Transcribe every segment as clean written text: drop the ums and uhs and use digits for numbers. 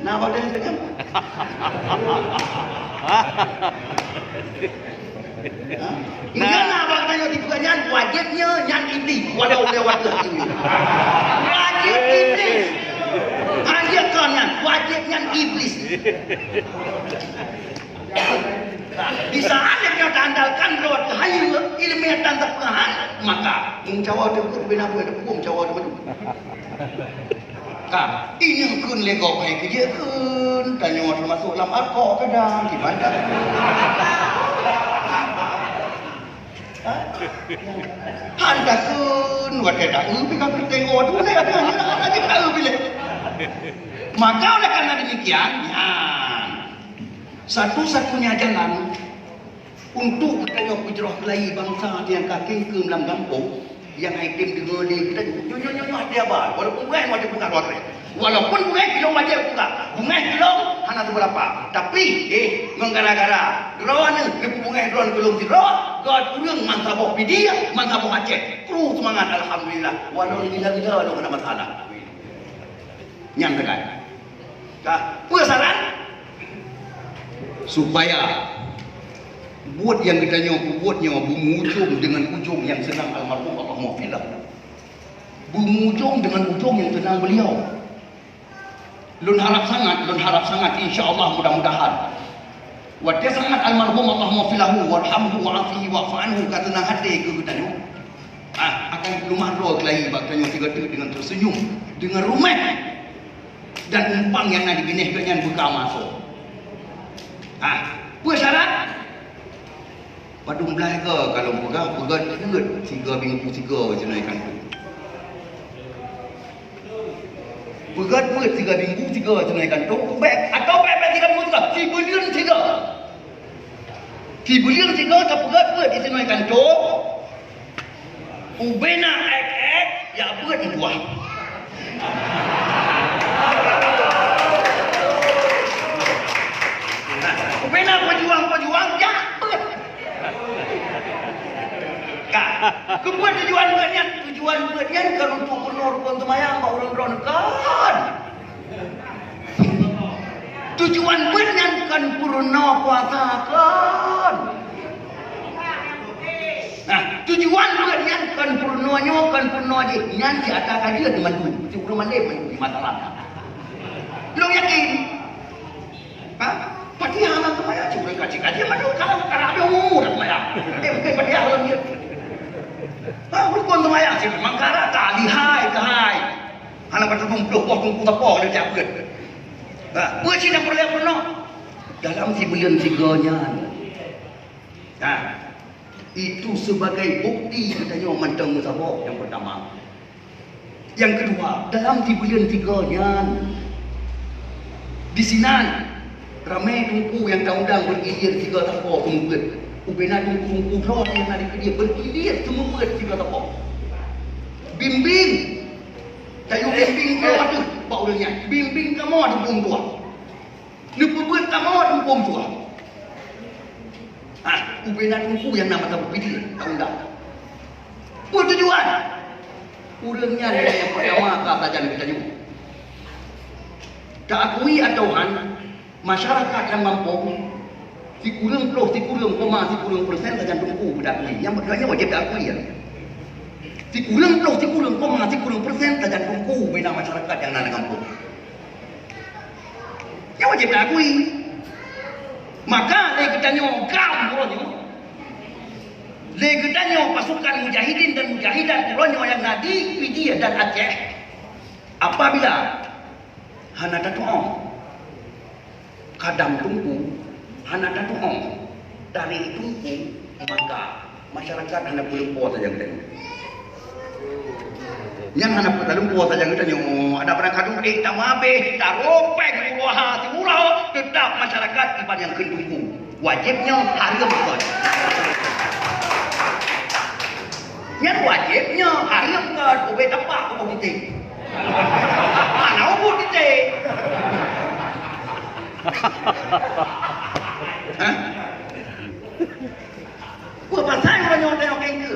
Nah, apa dia tanya? Ingat nak abang tanya di pertanyaan wajibnya yang iblis walau lewat ini. Wajib iblis. Hanya kan wajib yang iblis. Di saat yang andalkan lewat hayu ilmiah dan terpengahan maka menjawab itu benar benar menjawab itu. Kak, ini kun lego kayak kerja kun tanya termasuk dalam alkohol kadang gimana? Anda kun wadah dah kan kita tengok tu ni ada kita tahu bila. Maka oleh karena demikian, ya, satu-satunya jalan untuk kita hijrah kelai bangsa yang kaki ke dalam kampung yang item dengar ni kita nyonya dia bah walaupun bukan wajib bukan luar walaupun bukan kilo wajib bukan kilo hanya tu berapa tapi menggara-gara drone ni bukan drone belum drone god kurang mantabok dia mantabok Aceh kru semangat alhamdulillah walau gila-gila walau kena masalah yang kedua pesaran supaya buat yang kita buatnya berujung dengan ujung yang senang almarhum Allah maghfirlah. Berujung dengan ujung yang senang beliau. Lun harap sangat insya-Allah mudah-mudahan. Wadah sangat almarhum Allah maghfirlahu warhamhu wa'afihi wa'fu anhu kata nang hati ke kita akan lumah roh kelahi bakanya tiga dengan tersenyum dengan rumah dan umpang yang nak digenehkan buka masuk. Apa syarat? Padung belah ke kalau pegat tiga minggu tiga jenaikan tu. Pegat tiga minggu tiga jenaikan tu. Atau baik 3 minggu tiga. 3 bulan tiga. 3 bulan tiga tak pegat di jenaikan tu. Ubena ek ya buat di buah. Ubena pejuang ya. Kemudian tujuan buatnya kan untuk menurunkan semayang orang-orang kan. Tujuan buatnya kan purna puasa kan. Nah, tujuan buatnya kan purnanya kan purna je. Nanti akan dia di mana? Di rumah mana di masalah. Lo yakin? Pati hang semayang cuma kaji-kaji mana kalau ada umur semayang. Pati hang dia. Rukun semayang sih mangkara tak lihai ke hai. Anak pada tunggu tapok dia cabut. Buat sini pernah dalam 3 bulan 3-nya. Itu sebagai bukti katanya mantang musabah yang pertama. Yang kedua, dalam 3 bulan 3-nya di sini ramai tungku yang undang bergilir 3 tapok kemudian. Ubena tungku roh yang ada ke dia bergilir semua buat tiga tapok. Bimbing. Tayu bimbing kau ada bau dia. Bimbing kamu ada bom tua. Nupu buat kamu ada bom tua. Ubena tungku yang nama tak bergilir undang. Buat tujuan. Urangnya yang pertama kata jangan kita nyuruh. Tak akui atau masyarakat yang mampu si kurang persen saja tunggu budak ni. Yang berkaitannya wajib diakui ya. Si kurang persen saja tunggu bina masyarakat yang nak kampung. Yang wajib diakui. Maka kita nyong kamronyo. Kita nyong pasukan mujahidin dan mujahidat ronyo yang nadi Widya dan Aceh. Apabila hana datang kadang tunggu anak dan tuhong dari itu maka masyarakat hendak berlempuh saja kita. Yang hendak berlempuh saja kita ada perang kadung tak mabe tak ropek murah timurah tetap masyarakat ibadah yang kedungku wajibnya haram kan. Yang wajibnya haram kan obe tapak kau titik. Mana obo titik? Buat pasal orang tengok itu.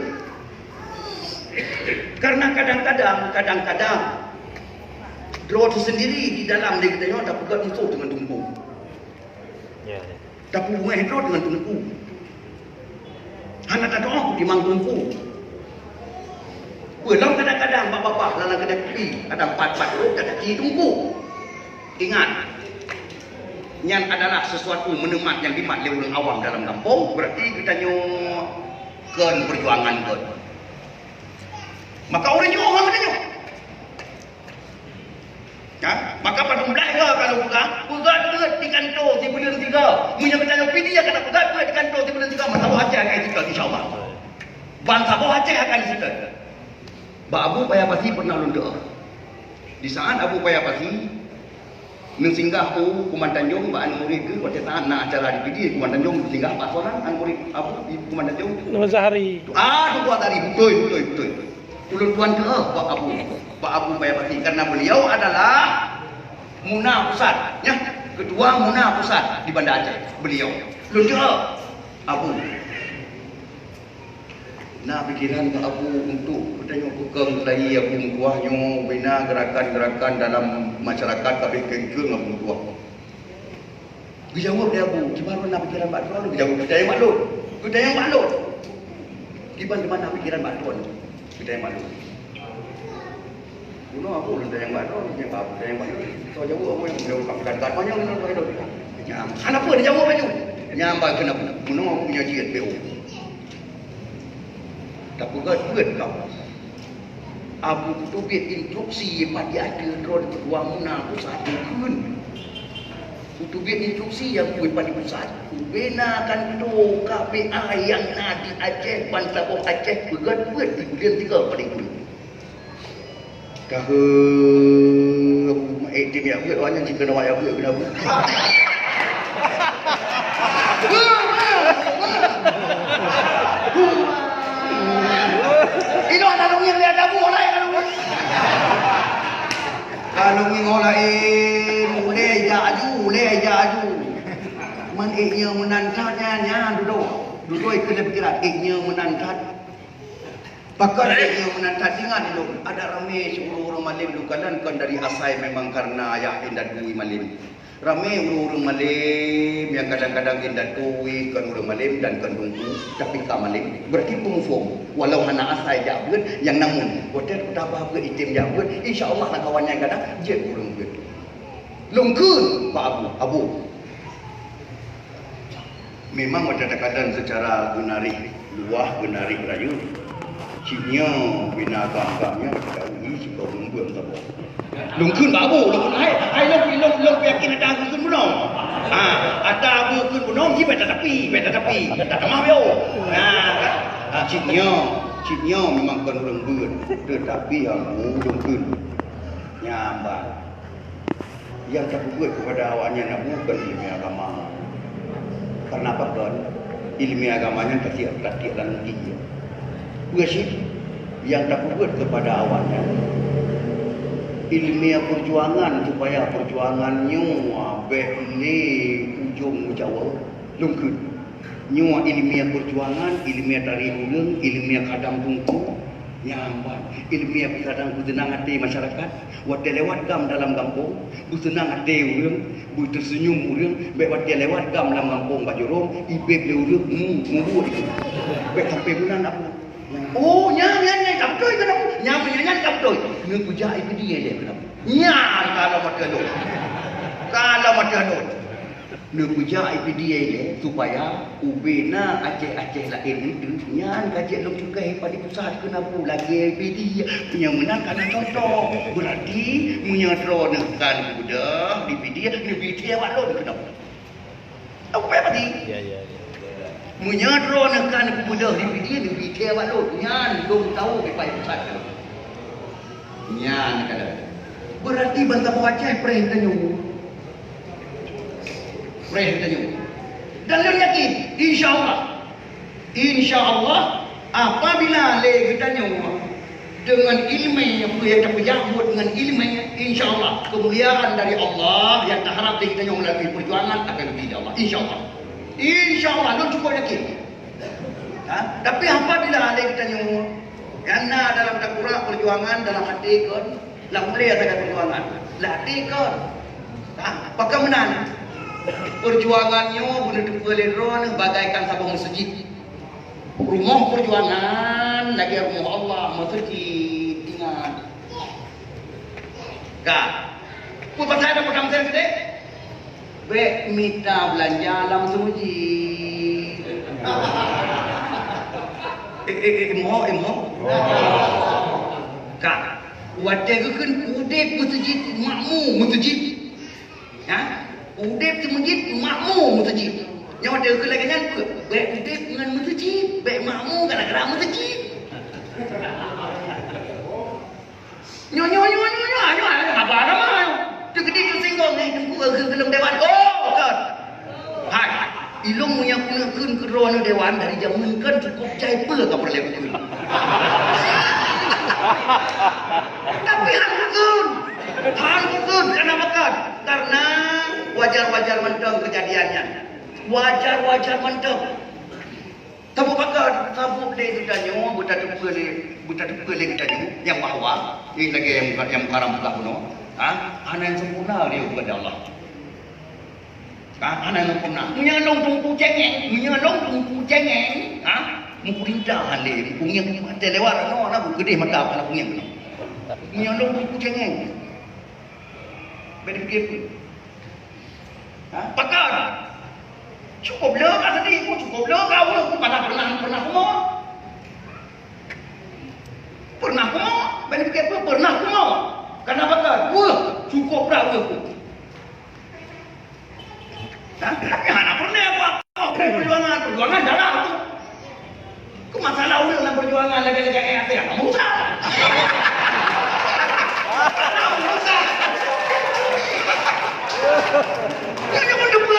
Karena kadang-kadang Draw tersendiri di dalam dia kita tak pegang musuh dengan tungku. Ya. Tak pungai draw dengan tungku. Hana tak doa di mang tungku. Belum kadang-kadang bapak-bapak dalam kedai kopi ada 4 roh tak kaki tungku. Ingat, yang adalah sesuatu menemat yang dimat oleh orang awam dalam kampung, berarti kita nyokkan perjuangan ke. Maka orang nyok orang kena nyok. Ya, maka pada mulai kalau pegat di kantor di bulan 3. Punya kena nyok pilih ya kena pegat di kantor di bulan 3. Masa Aceh akan kita insya-Allah. Bangsa Aceh akan kita. Ba Abu Payapati pernah lundur. Di saat Abu Payapati nang singgah tu Kuman Tanjung ba an murid ke waktu tahan nak acara di PD Kuman Tanjung singgah pak soran an murid Abu di Kuman Tanjung. Nama Zahari. Tu buat tadi betul. Ulun tuan ke Pak Abu Payapati karena beliau adalah Muna Pusat ya, ketua Muna Pusat di Banda Aceh. Beliau lundur Abu. Nah pikiran ke Abu untuk tengok pegang lagi Abu mutuahnya bina gerakan-gerakan dalam masyarakat kabeh kengkeng Abu mutuah. Dijawab dia Abu, gimana nak pikiran Pak Tuan? Dijawab kita yang maklum. Kita yang maklum. Gimana pikiran Pak Tuan? Kita yang maklum. Kuno aku kita yang maklum, yang Abu kita yang maklum. So jawab Abu yang jawab kata banyak nak tahu. Nyam. Kenapa dia jawab baju? Nyam ba kenapa? Kuno aku punya jiat BO. Tak pegat kau. Abu tu biar instruksi pada ada drone ketua Muna Pusat kun. Itu biar instruksi yang buat pada pusat. Benakan tu KPA yang ada di Aceh, bangsa bawah Aceh pegat di bulan 3 pada itu. Kah tim yang buat orang yang jika nak ayah buat kenapa? Ino ada yang lihat Abu oleh kalau ngolain mulai jaju man iknya menantatnya duduk kena pikiran iknya menantat pakar iknya menantat ingat dulu ada ramai 10 orang malim dukalan kan dari asai memang karena ayah indat kui malim ramai orang malim yang kadang-kadang indat kui kan orang malim dan kan tunggu tapi ka malim berarti pengufung walau hana asai jabut yang namun hotel betapa ke itim jabut insyaallah nak kawan yang kadang je orang ke lungkun Pak Abu memang kadang-kadang secara genarik luah genarik rayu cinya bina agam-agamnya kita uji sikau lungkun sabo lungkun Pak Abu lungkun ai long yakin ada lungkun bunom ada Abu lungkun bunom ji beta tapi tak mau yo Cipnya memang kan lembut tetapi yang lembut nyambat yang tak buat kepada awaknya nak bukan ilmu agama karena apa kan ilmu agamanya tak dalam dia bukan yang tak buat kepada awaknya ilmu perjuangan supaya perjuangannya ni ujung Jawa lembut nyua ilmiah perjuangan, ilmiah dari ulung, ilmiah kadang tungku, nyambat, ilmiah kadang bertenang hati masyarakat, waktu lewat gam dalam kampung, bertenang hati ulung, tersenyum ulung, baik waktu lewat gam dalam kampung Pak Jorong, ibe beli ulung, mumbu itu, baik sampai bulan apa? Oh, nyam, kapdoy kenapa? Nyam kapdoy, nak puja itu dia kenapa? Nyam kalau mati adon. Nak puja dia ni supaya ubena Aceh lain itu nyan kajak long cukai pada pusat kenapa lagi IPD punya menang karena contoh berarti punya dronekan budak IPD ni BT awak lon kenapa apa tadi ya punya dronekan budak IPD ni BT awak lon nyan long tahu ke pada pusat nyan kada berarti bangsa Aceh perintah nyu dan lu yakin insyaallah apabila le kita nyawa dengan ilmu yang terpejabut dengan ilmu insyaallah kemuliaan dari Allah yang tak harap kita nyawa melalui perjuangan akan lebih dari Allah insyaallah lu cukup yakin tapi apabila le kita nyawa karena dalam takura perjuangan dalam hati kan lah mulai ada perjuangan latih kan. Apakah menang? Perjuangannya bunuh depeleron bagaikan sabang masjid. Rumah perjuangan lagi rumah Allah masjid ingat. Kak, pun pasal ada pedang saya gede. Bek minta belanja dalam masjid. Emo. Kak, wadah kan udep masjid makmu masjid. Ha? Udep tu masjid makmu masjid. Yang ada ke lagi kan baik udep dengan masjid, baik makmu kadang-kadang masjid. Nyo apa nama? Tu gede tu singgong ni tunggu ke dalam dewan. Oh, kan. Hai, ilmu yang punya kun ke rono dewan dari zaman kan cukup cai pe ka perle betul. Tapi han kun kenapa kan? Karena wajar mentang kejadiannya. Wajar mentang. Tabu bakar, tabu dia itu tanya, buta tupele kita ni yang bahwa ini lagi yang karam buka kuno. Anak yang sempurna dia kepada Allah. Anak yang sempurna. Menyalong tungku cengeng. Memperindah halik, punya telewar no, nak gede mata apa punya kuno. Menyalong tungku cengeng. Berfikir. Bakar. Cukup le kat tadi, cukup le kau aku pernah kumur. Pernah kumur, balik fikir apa? Pernah kumur. Kenapa kan? Wah, cukup dah aku. Tapi anak pernah apa? Perjuangan jalan tu. Kau masalah ulang dalam perjuangan lagi kayak apa? Kamu usah. Kamu usah. Yang mendebul.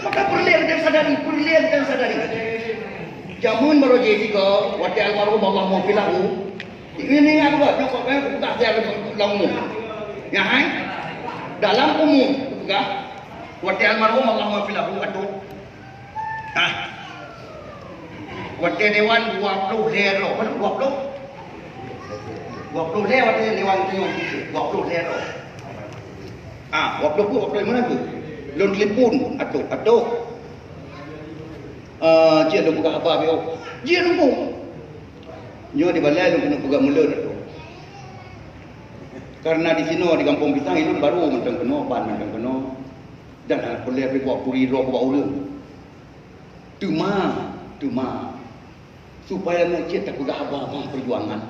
Maka perlihat dan sadari. Jamun baru jadi kau, waktu almarhum Allah mau pilahu. Ini apa? Nyokap tak ada dalam umum. Ya, hai? Dalam umum, enggak? Waktu almarhum Allah mau pilahu atau? Waktu dewan 20 lero, berapa 20? 20 lero waktu dewan tu 20 lero. Waktu mana tu? Lon telefon atau dia dah buka apa bio. Dia nunggu. Nyo di balai lu kena buka mula tu. Karena di sini di kampung Pisang itu baru mentang kena ban mentang kena dan boleh pergi buat puri roh buat urang. Tuma supaya ngecet tak buka apa perjuangan.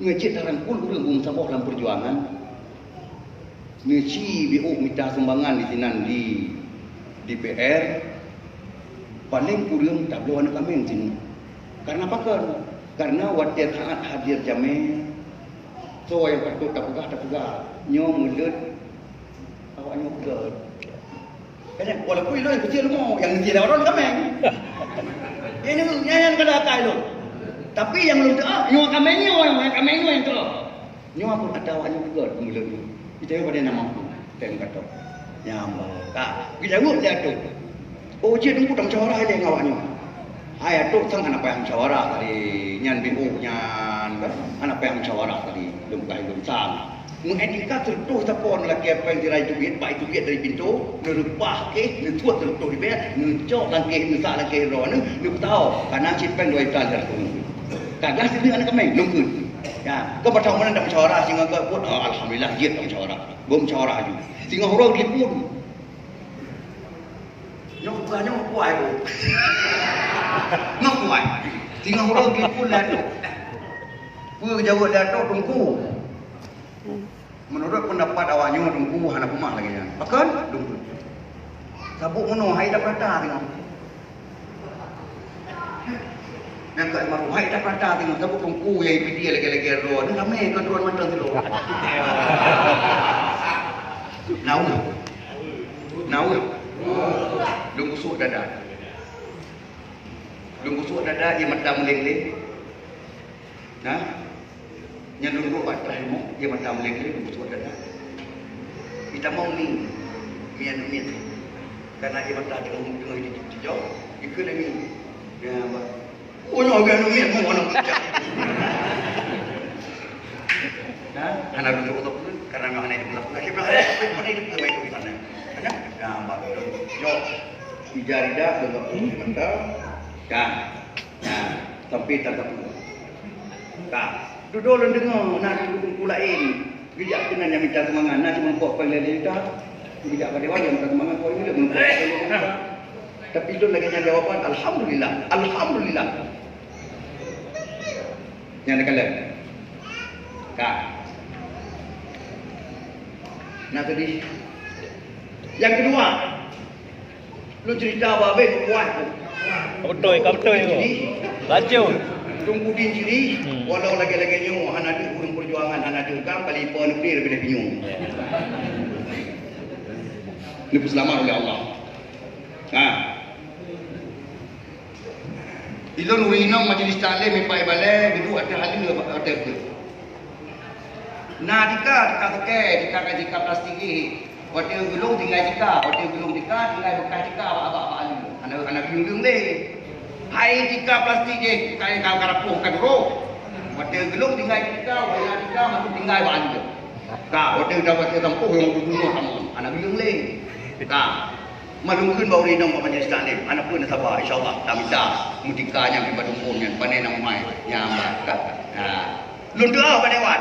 Ngecet rangkul urang bung sabok dalam perjuangan. Ngeci BO minta sumbangan di sini di DPR paling kurang tak boleh anak kami di sini. Karena apa kan? Karena waktu sangat hadir jame. So yang patut tak pegah. Nyo mulut awaknya pegah. Kan walaupun itu yang kecil mau yang kecil orang kami. Ini nyanyian kada kai lo. Tapi yang lu nyo kami yang tu. Nyo apa ada awaknya pegah mulut ni. Kita pada nama tu, tengok kata, nyamuk. Kita ngut dia tu. Oh, dia tunggu dalam musyawarah dia ngawaknya. Ayat tu sang anak payah musyawarah tadi, nyan BO nyan, anak payah musyawarah tadi, belum sang. Mengetika terus tapon lagi apa yang dirai duit, baik duit dari pintu, nerupah ke, netuat terus di bed, necok lagi, nesak lagi roh, tahu, karena cipeng dua ikan terus. Kagak sini anak kami, lungkut. Ya, kau bertahu mana dah musyawarah sehingga kau pun alhamdulillah dia dah musyawarah. Gua musyawarah juga. Sehingga orang telefon. Nyok kuai tu. Nyok kuai. Sehingga orang telefon lah tu. Gua jawab dah tu tunggu. Menurut pendapat awaknya tunggu anak rumah lagi ya. Akan tunggu. Sabuk mono hai dah prata tengok. Yang kat rumah hai dah prata tengok sabuk tunggu yang PD lagi roh. Ni ramai kan roh macam tu. Nau. Dung busuk dada. Dia mata meleleh. Nah. Yang dulu atas rumah dia mata meleleh dung busuk dada. Kita mau ni mian. Karena dia mata tengah hijau. Ikut lagi. Ya, oh, no, mian mau nak. Anak duduk untuk karena memang anak hidup lah. Saya bilang mana hidup ke baik di sana. Anak gambar yo ijarida dengan mata kan. Nah, tapi tak tahu. Kan. Duduk lu dengar nak duduk pulain. Bijak kena yang minta semangat nak cuma kau pelai kita. Bijak pada orang yang minta semangat kau ini belum kau. Tapi itu lagi yang jawapan alhamdulillah. Alhamdulillah. Yang nak kalian. Kan. Nah tadi yang kedua lu cerita babe kuat Betul itu. Laju. tunggu di sini walau lagi-lagi nyu hana di urang perjuangan hana di ukam kali pon lebih lebih bingung lebih selamat oleh Allah ilon winong majlis taklim mipai balai gitu ada hal ini ada ke nah dika dika plastik ini waktu gulung tinggal dika tinggal bekas dika apa anak bingung deh hai dika plastik je kain kau karapuh kan bro waktu gulung tinggal dika masuk tinggal baju waktu dapat tempuh yang dulu kamu anak bingung deh malungkeun bau rinong pa majlis taklim anak pun sabar insyaallah tak minta mutika yang di badung yang panen nang mai yang kat lun doa panewan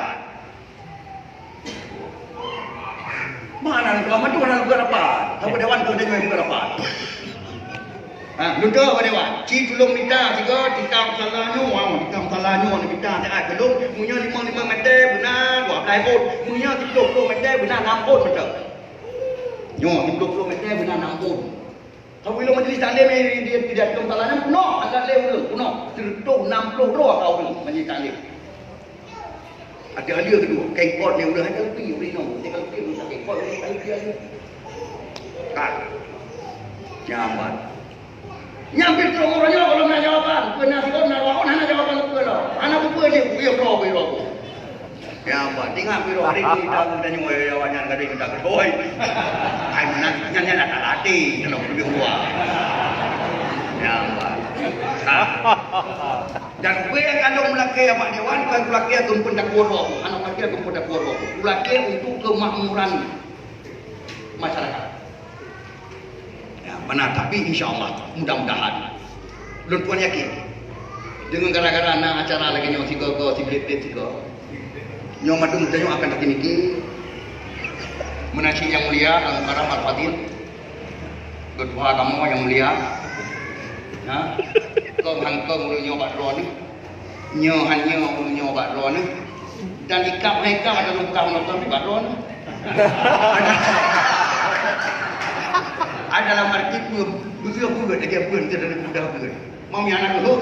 mana doa matu mana berapa tahu dewan tu dengan berapa lun doa panewan ci tulung minta tiga tikam salanyo tikam salanyo ni minta tak belum punya 5 meter benar 12 volt punya 30 meter benar 6 volt betul Yo, 20 meter benar 6 pun. Kalau bila majlis taklim dia tidak belum salahnya kuno, agak lew kuno. Tertuk 60 doa kau ni majlis taklim. Ada dia kedua, kengkot ni udah ada pi rino. Dia kalau pi tak kengkot ni kali dia. Kan. Jaman. Nyambil terus orangnya kalau nak jawapan, kena sikon nak wakon hana jawapan apa lo. Hana apa dia dia bro. Ya, Pak, tinggal biro hari ini dah nyuai jawabannya kadang kita kedoi. Hai mana nyanyi nak latih kalau lebih luar. Ya, Pak. Dan gue yang kandung melakai Pak Dewan bukan melakai tumpun dakworo, anak melakai tumpun dakworo. Melakai untuk kemakmuran masyarakat. Ya, benar tapi insya-Allah mudah-mudahan. Lun puan yakin. Dengan gara-gara nak acara lagi nyawa tiga Nyom madung tanya akan terkini menasi yang mulia Al-Karam Al-Fadil kedua kamu yang mulia kau hangkong ulu nyobat ron nyohannya ulu nyobat ron dan ikap ada luka nonton di baron ada dalam arti pun bukan lagi pun tidak mudah pun mau yang anak lu